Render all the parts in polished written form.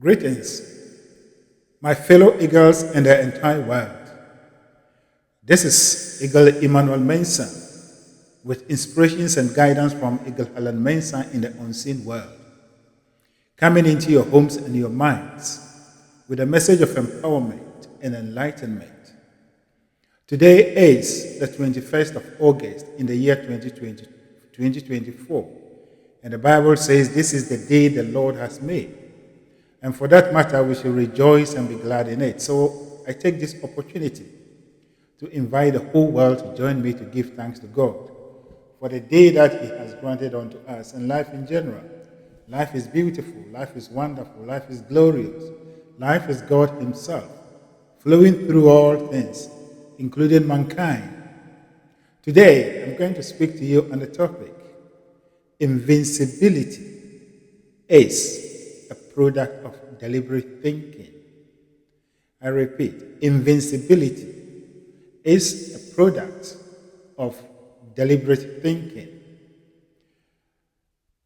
Greetings, my fellow eagles and the entire world. This is Eagle Emmanuel Mensah with inspirations and guidance from Eagle Helen Mensah in the unseen world, coming into your homes and your minds with a message of empowerment and enlightenment. Today is the 21st of August in the year 2024, and the Bible says this is the day the Lord has made. And for that matter, we should rejoice and be glad in it. So I take this opportunity to invite the whole world to join me to give thanks to God for the day that He has granted unto us and life in general. Life is beautiful, life is wonderful, life is glorious. Life is God Himself, flowing through all things, including mankind. Today, I'm going to speak to you on the topic, invincibility is a product of deliberate thinking. I repeat, invincibility is a product of deliberate thinking.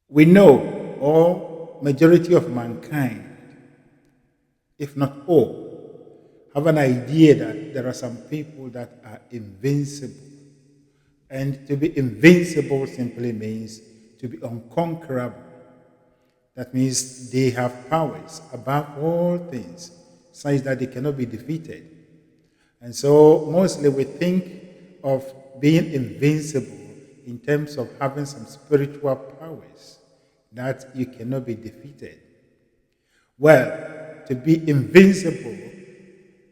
We know, or majority of mankind, if not all, have an idea that there are some people that are invincible. And to be invincible simply means to be unconquerable. That means they have powers above all things, such that they cannot be defeated. And so mostly we think of being invincible in terms of having some spiritual powers that you cannot be defeated. Well, to be invincible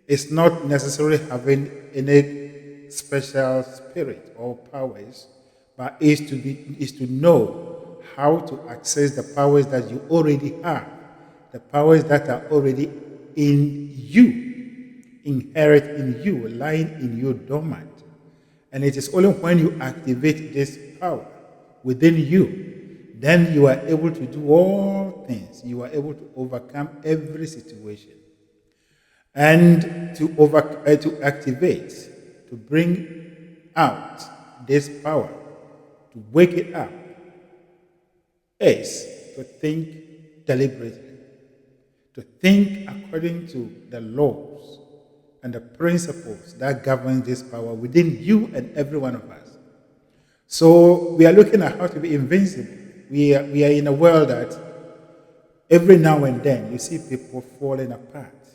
is not necessarily having any special spirit or powers, but is to know how to access the powers that you already have, the powers that are already in you, inherent in you, lying in you dormant. And it is only when you activate this power within you, then you are able to do all things. You are able to overcome every situation. And to activate, to bring out this power, to wake it up, is to think deliberately, to think according to the laws and the principles that govern this power within you and every one of us. So we are looking at how to be invincible. We are in a world that every now and then you see people falling apart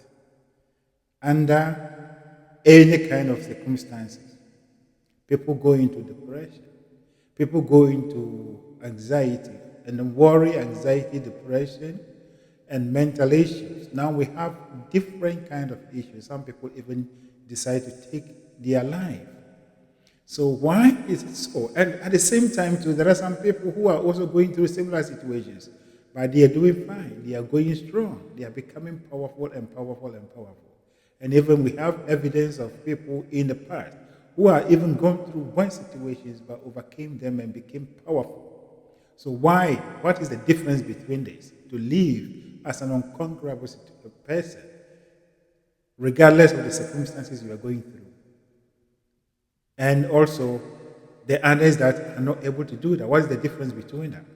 under any kind of circumstances. People go into depression. People go into anxiety and worry, anxiety, depression, and mental issues. Now we have different kind of issues. Some people even decide to take their life. So why is it so? And at the same time, too, there are some people who are also going through similar situations, but they are doing fine. They are going strong. They are becoming powerful and powerful and powerful. And even we have evidence of people in the past who are even gone through one situations but overcame them and became powerful. So why? What is the difference between this? To live as an unconquerable person, regardless of the circumstances you are going through. And also, the others that are not able to do that. What is the difference between them?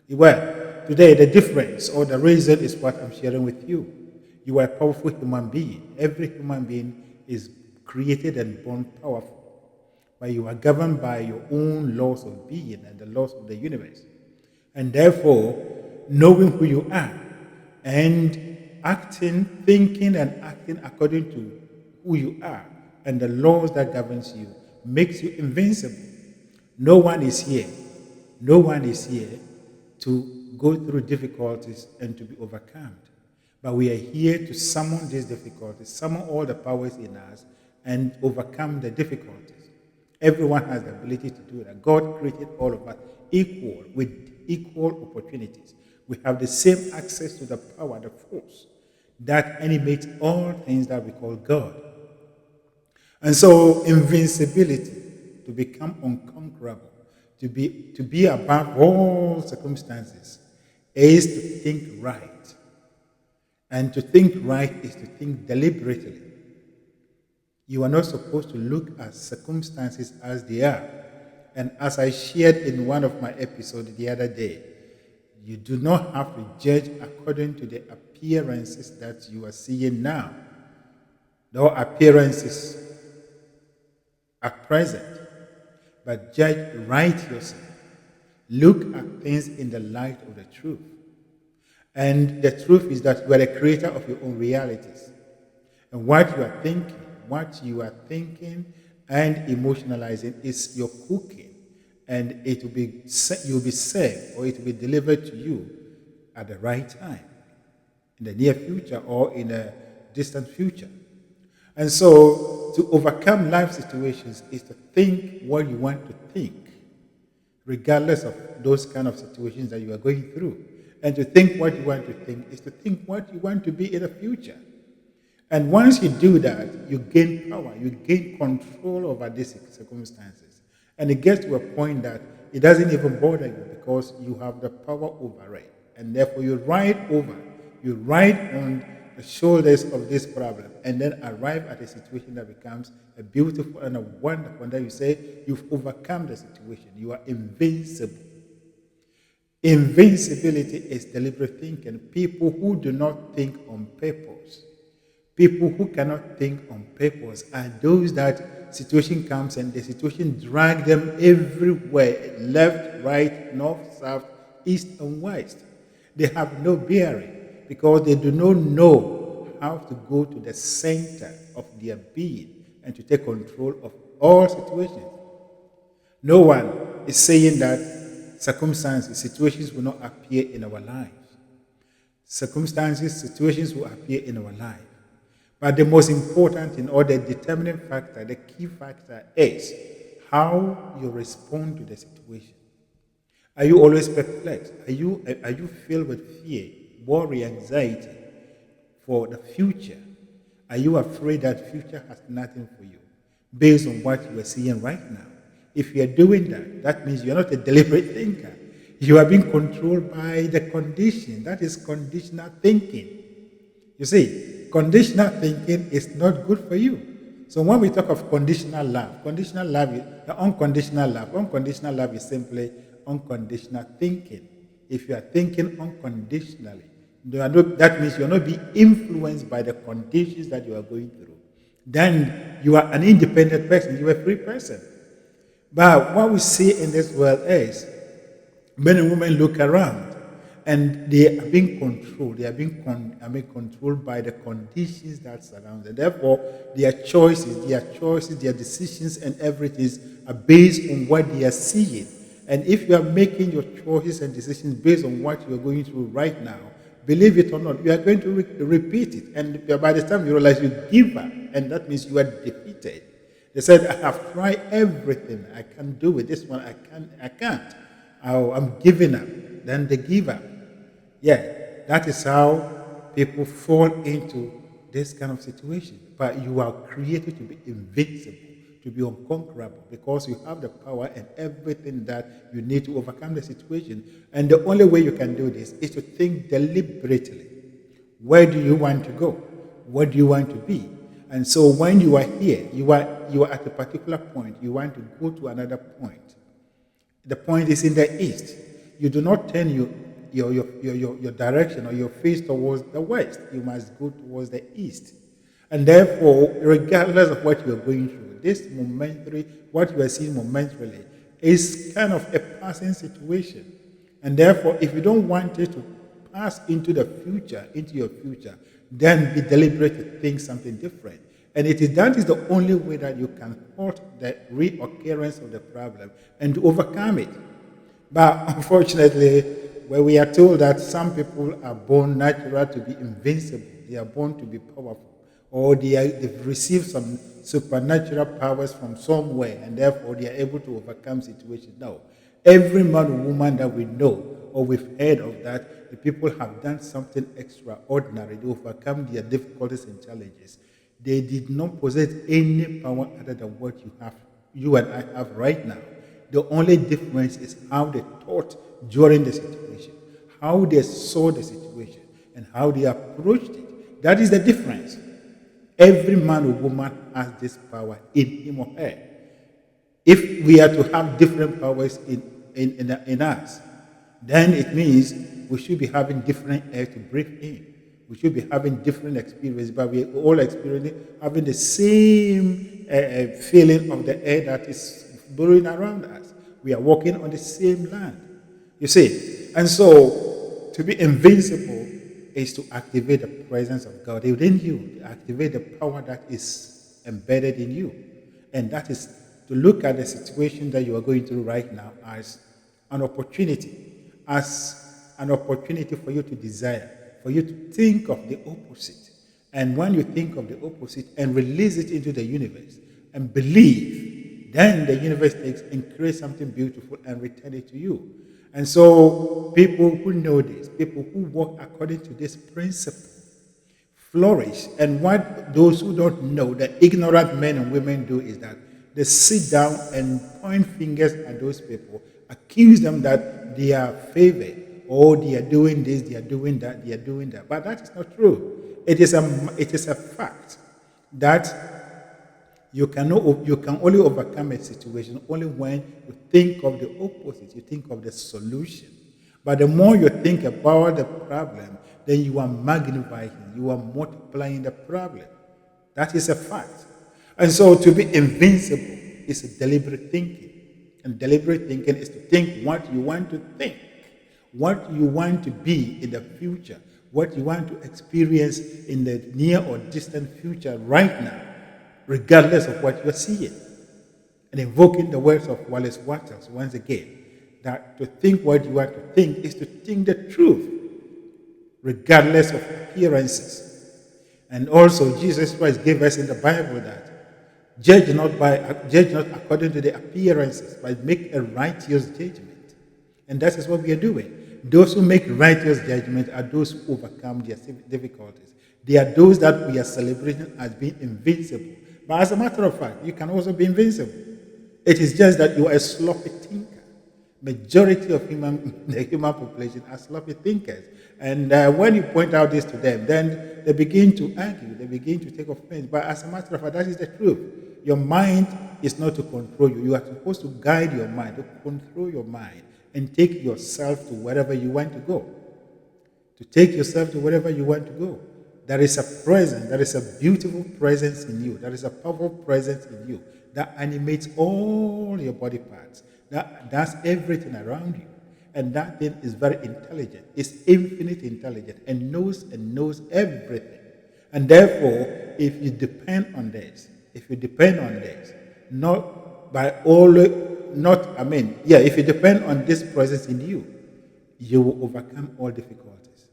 Well, today the difference or the reason is what I'm sharing with you. You are a powerful human being. Every human being is created and born powerful. But you are governed by your own laws of being and the laws of the universe. And therefore, knowing who you are and thinking and acting according to who you are and the laws that governs you makes you invincible. No one is here to go through difficulties and to be overcome. But we are here to summon these difficulties, summon all the powers in us, and overcome the difficulties. Everyone has the ability to do that. God created all of us equal, with equal opportunities. We have the same access to the power, the force that animates all things that we call God. And so invincibility, to become unconquerable, to be above all circumstances, is to think right. And to think right is to think deliberately. You are not supposed to look at circumstances as they are. And as I shared in one of my episodes the other day, You do not have to judge according to the appearances that you are seeing now. No appearances are present, but judge right yourself. Look at things in the light of the truth. And the truth is that you are the creator of your own realities. And what you are thinking and emotionalizing is your cooking. And you'll be served, or it will be delivered to you at the right time, in the near future or in a distant future. And so to overcome life situations is to think what you want to think, regardless of those kind of situations that you are going through. And to think what you want to think is to think what you want to be in the future. And once you do that, you gain power, you gain control over these circumstances. And it gets to a point that it doesn't even bother you because you have the power over it. And therefore you ride on the shoulders of this problem and then arrive at a situation that becomes a beautiful and a wonderful. And then you say, you've overcome the situation. You are invincible. Invincibility is deliberate thinking. People who do not think on purpose. People who cannot think on purpose are those that situation comes and the situation drag them everywhere, left, right, north, south, east, and west. They have no bearing because they do not know how to go to the center of their being and to take control of all situations. No one is saying that situations will not appear in our lives. Situations will appear in our life. But the most important thing, or the determining factor, the key factor is how you respond to the situation. Are you always perplexed? Are you filled with fear, worry, anxiety for the future? Are you afraid that future has nothing for you based on what you are seeing right now? If you are doing that, that means you're not a deliberate thinker. You are being controlled by the condition. That is conditional thinking. You see, conditional thinking is not good for you. So when we talk of conditional love is the unconditional love. Unconditional love is simply unconditional thinking. If you are thinking unconditionally, that means you're not being influenced by the conditions that you are going through. Then you are an independent person. You are a free person. But what we see in this world is men and women look around and they are being controlled. They are being controlled by the conditions that surround them. Therefore, their choices, their decisions, and everything are based on what they are seeing. And if you are making your choices and decisions based on what you are going through right now, believe it or not, you are going to repeat it. And by the time you realize you give up, and that means you are defeated. They said, I have tried everything. I can't do it. This one, I can't. I'm giving up. Then they give up. Yeah, that is how people fall into this kind of situation. But you are created to be invincible, to be unconquerable, because you have the power and everything that you need to overcome the situation. And the only way you can do this is to think deliberately. Where do you want to go? What do you want to be? And so when you are here, you are at a particular point. You want to go to another point. The point is in the east. You do not turn your direction or your face towards the west. You must go towards the east. And therefore, regardless of what you are going through, what you are seeing momentarily is kind of a passing situation. And therefore, if you don't want it to pass into your future, then be deliberate to think something different. And that is the only way that you can halt the reoccurrence of the problem and to overcome it. But unfortunately, where we are told that some people are born natural to be invincible, they are born to be powerful, or they've received some supernatural powers from somewhere, and therefore they are able to overcome situations. No. Every man or woman that we know, or we've heard of that, the people have done something extraordinary to overcome their difficulties and challenges. They did not possess any power other than what you and I have right now. The only difference is how they thought during the situation, how they saw the situation, and how they approached it. That is the difference. Every man or woman has this power in him or her. If we are to have different powers in us, then it means we should be having different air to breathe in. We should be having different experiences, but we're all experiencing having the same feeling of the air that is blowing around us. We are walking on the same land. You see, and so to be invincible is to activate the presence of God within you, to activate the power that is embedded in you. And that is to look at the situation that you are going through right now as an opportunity, as an opportunity for you to desire, for you to think of the opposite. And when you think of the opposite and release it into the universe and believe, then the universe takes and creates something beautiful and return it to you. And so people who know this, people who walk according to this principle, flourish. And what those who don't know, the ignorant men and women do is that they sit down and point fingers at those people, accuse them that they are favored, or they are doing this, they are doing that, they are doing that. But that is not true. It is a fact that you can only overcome a situation only when you think of the opposite, you think of the solution. But the more you think about the problem, then you are magnifying, you are multiplying the problem. That is a fact. And so to be invincible is a deliberate thinking. And deliberate thinking is to think what you want to think, what you want to be in the future, what you want to experience in the near or distant future right now, regardless of what you're seeing. And invoking the words of Wallace Wattles once again, that to think what you want to think is to think the truth, regardless of appearances. And also, Jesus Christ gave us in the Bible that judge not according to the appearances, but make a righteous judgment. And that is what we are doing. Those who make righteous judgment are those who overcome their difficulties. They are those that we are celebrating as being invincible. But as a matter of fact, you can also be invincible. It is just that you are a sloppy thinker. Majority of the human population are sloppy thinkers. And when you point out this to them, then they begin to argue, they begin to take offense. But as a matter of fact, that is the truth. Your mind is not to control you. You are supposed to guide your mind, to control your mind, and take yourself to wherever you want to go. To take yourself to wherever you want to go. There is a presence, there is a beautiful presence in you. There is a powerful presence in you that animates all your body parts. That does everything around you. And that thing is very intelligent. It's infinite intelligent and knows everything. And therefore, if you depend on this, if you depend on this presence in you, you will overcome all difficulties.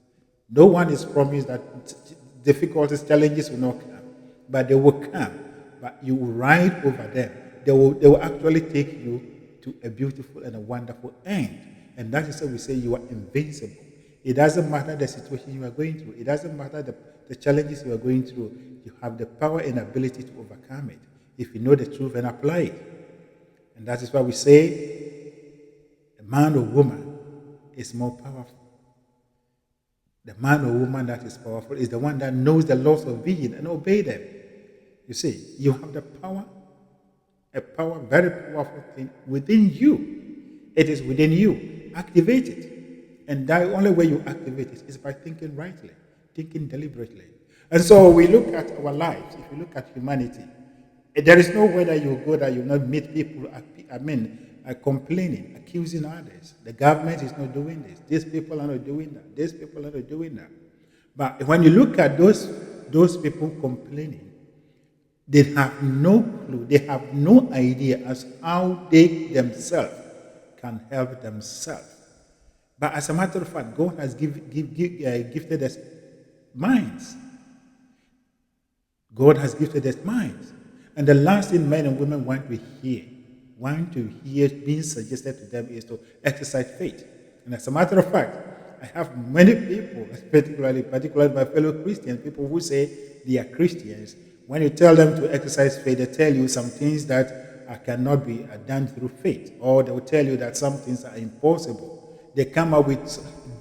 No one is promised that difficulties, challenges will not come, but they will come. But you will ride over them. They will actually take you to a beautiful and a wonderful end. And that is why we say you are invincible. It doesn't matter the situation you are going through. It doesn't matter the challenges you are going through. You have the power and ability to overcome it if you know the truth and apply it. And that is why we say a man or woman is more powerful. The man or woman that is powerful is the one that knows the laws of being and obey them. You see, you have the power, a power, very powerful thing within you. It is within you. Activate it. And the only way you activate it is by thinking rightly, thinking deliberately. And so we look at our lives, if you look at humanity, there is nowhere that you go that you not meet people, complaining, accusing others. The government is not doing this. These people are not doing that. These people are not doing that. But when you look at those people complaining, they have no clue, they have no idea as how they themselves can help themselves. But as a matter of fact, God has gifted us minds. God has gifted us minds. And the last thing men and women want to hear being suggested to them is to exercise faith. And as a matter of fact, I have many people, particularly my fellow Christians, people who say they are Christians. When you tell them to exercise faith, they tell you some things that cannot be done through faith, or they will tell you that some things are impossible. They come up with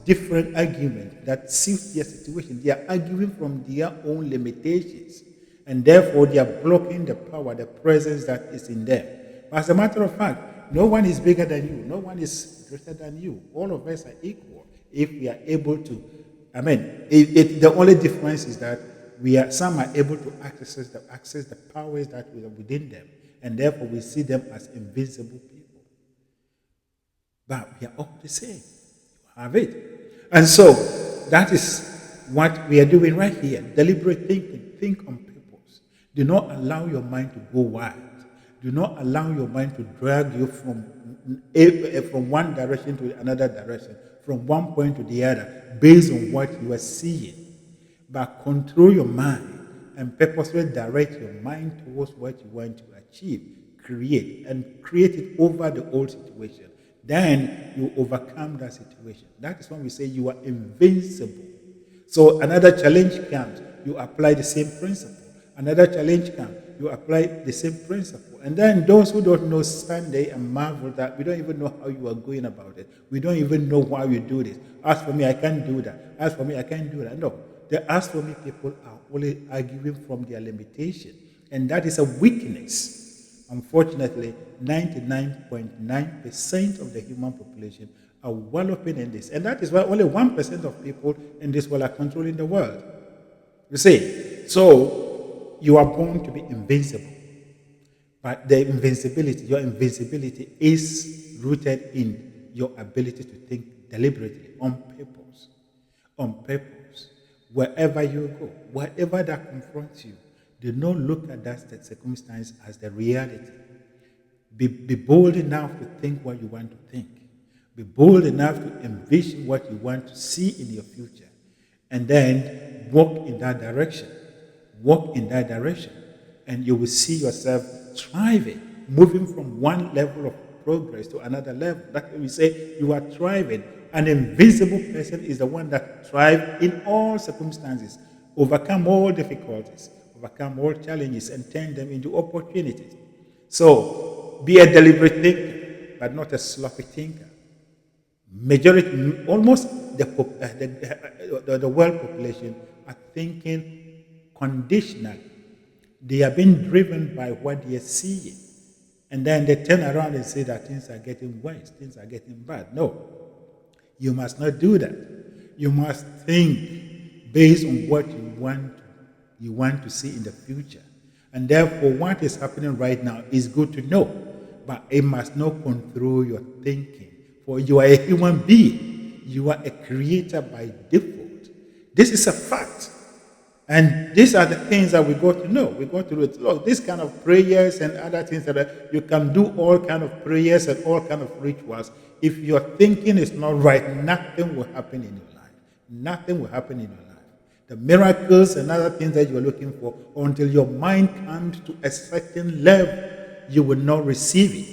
different arguments that suit their situation. They are arguing from their own limitations, and therefore they are blocking the power, the presence that is in them. But as a matter of fact, No one is bigger than you. No one is greater than you. All of us are equal if we are able to. I mean, the only difference is that some are able to access the powers that are within them, and therefore we see them as invincible people. But we are all the same. You have it. And so that is what we are doing right here. Deliberate thinking. Think on purpose. Do not allow your mind to go wild. Do not allow your mind to drag you from one direction to another direction, from one point to the other, based on what you are seeing. But control your mind and purposely direct your mind towards what you want to achieve, create it over the old situation. Then you overcome that situation. That is when we say you are invincible. So another challenge comes, you apply the same principle. Another challenge comes, you apply the same principle. And then those who don't know stand there and marvel that we don't even know how you are going about it. We don't even know why you do this. As for me, I can't do that. As for me, I can't do that. No. The as for me people are only arguing from their limitation. And that is a weakness. Unfortunately, 99.9% of the human population are wallowing in this. And that is why only 1% of people in this world are controlling the world. You see? So, you are born to be invincible. But your invincibility is rooted in your ability to think deliberately, on purpose. On purpose. Wherever you go, whatever that confronts you, do not look at that circumstance as the reality. Be bold enough to think what you want to think. Be bold enough to envision what you want to see in your future. And then walk in that direction. Walk in that direction. And you will see yourself thriving, moving from one level of progress to another level. That's when we say you are thriving. An invincible person is the one that thrives in all circumstances, overcome all difficulties, overcome all challenges, and turn them into opportunities. So, be a deliberate thinker, but not a sloppy thinker. Almost the world population are thinking conditionally. They are being driven by what they are seeing. And then they turn around and say that things are getting worse, things are getting bad. No, you must not do that. You must think based on what you want to see in the future. And therefore, what is happening right now is good to know, but it must not control your thinking. For you are a human being. You are a creator by default. This is a fact. And these are the things that we got to know. We got to look, this kind of prayers and other things that you can do all kind of prayers and all kind of rituals. If your thinking is not right, nothing will happen in your life. Nothing will happen in your life. The miracles and other things that you're looking for, until your mind comes to a certain level, you will not receive it.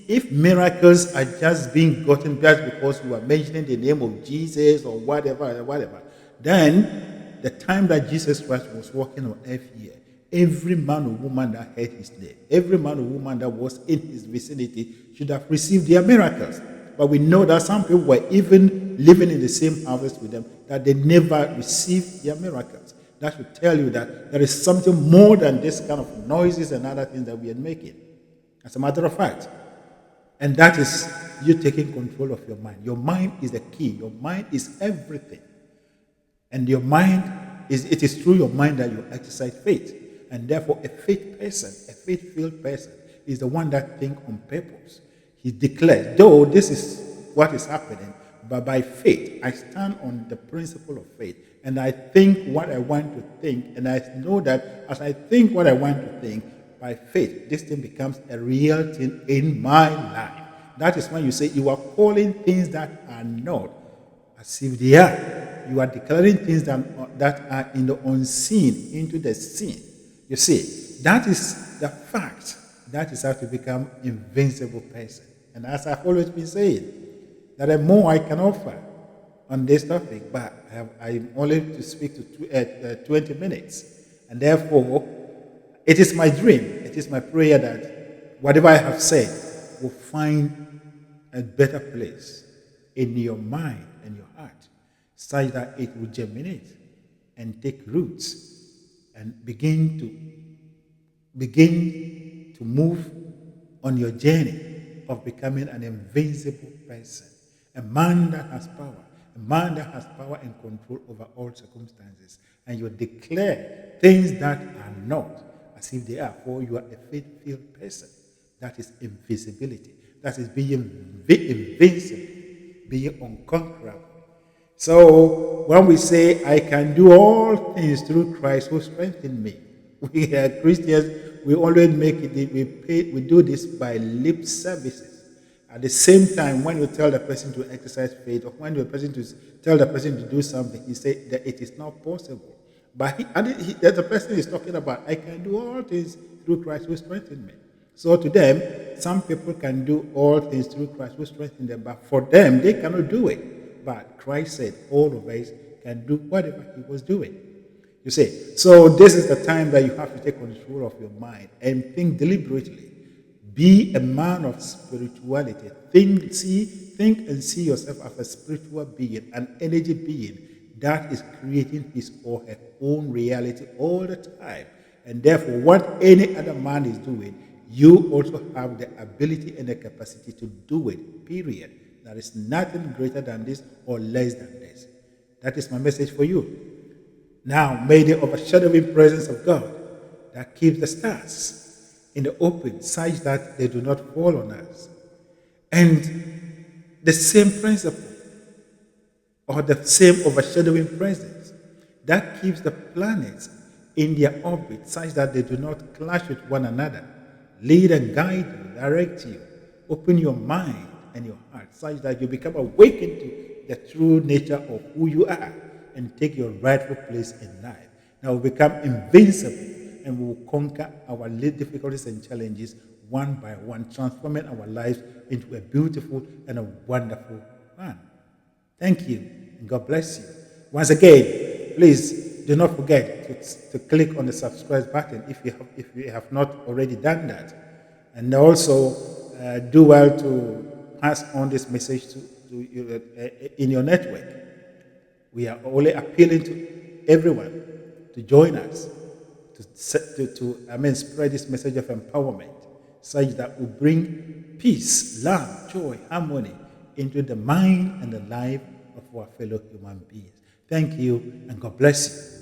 If miracles are just being gotten just because you are mentioning the name of Jesus or whatever, then the time that Jesus Christ was walking on earth here, every man or woman that heard his name, every man or woman that was in his vicinity should have received their miracles. But we know that some people were even living in the same houses with them, that they never received their miracles. That should tell you that there is something more than this kind of noises and other things that we are making. As a matter of fact. And that is you taking control of your mind. Your mind is the key. Your mind is everything. And your mind, it is through your mind that you exercise faith. And therefore, a faith-filled person, is the one that thinks on purpose. He declares, though this is what is happening, but by faith, I stand on the principle of faith. And I think what I want to think. And I know that as I think what I want to think, by faith, this thing becomes a real thing in my life. That is when you say you are calling things that are not as if they are. You are declaring things that are in the unseen into the seen. You see, that is the fact. That is how to become invincible person. And as I've always been saying, there are more I can offer on this topic, but I'm only to speak to 20 minutes. And therefore, it is my dream, it is my prayer that whatever I have said will find a better place in your mind and your heart, such that it will germinate and take roots and begin to move on your journey of becoming an invincible person, a man that has power, a man that has power and control over all circumstances. And you declare things that are not as if they are, for you are a faith-filled person. That is invisibility. That is being invincible, being unconquerable. So when we say, I can do all things through Christ who strengthened me, we are Christians, we always make it, we do this by lip services. At the same time, when you tell the person to exercise faith, or when you tell the person to do something, he say that it is not possible. But the person is talking about, I can do all things through Christ who strengthened me. So to them, some people can do all things through Christ who strengthened them, but for them, they cannot do it. But Christ said all of us can do whatever he was doing. You see, so this is the time that you have to take control of your mind and think deliberately. Be a man of spirituality. Think and see yourself as a spiritual being, an energy being that is creating his or her own reality all the time. And therefore, what any other man is doing, you also have the ability and the capacity to do it, period. There is nothing greater than this or less than this. That is my message for you. Now, may the overshadowing presence of God that keeps the stars in the open such that they do not fall on us. And the same principle or the same overshadowing presence that keeps the planets in their orbit such that they do not clash with one another. Lead and guide you, direct you, open your mind and your heart such that you become awakened to the true nature of who you are and take your rightful place in life. Now we become invincible and we will conquer our difficulties and challenges one by one, transforming our lives into a beautiful and a wonderful one. Thank you, and God bless you. Once again, please do not forget to click on the subscribe button if you have not already done that. And also do well to pass on this message in your network. We are only appealing to everyone to join us to spread this message of empowerment such that we bring peace, love, joy, harmony into the mind and the life of our fellow human beings. Thank you, and God bless you.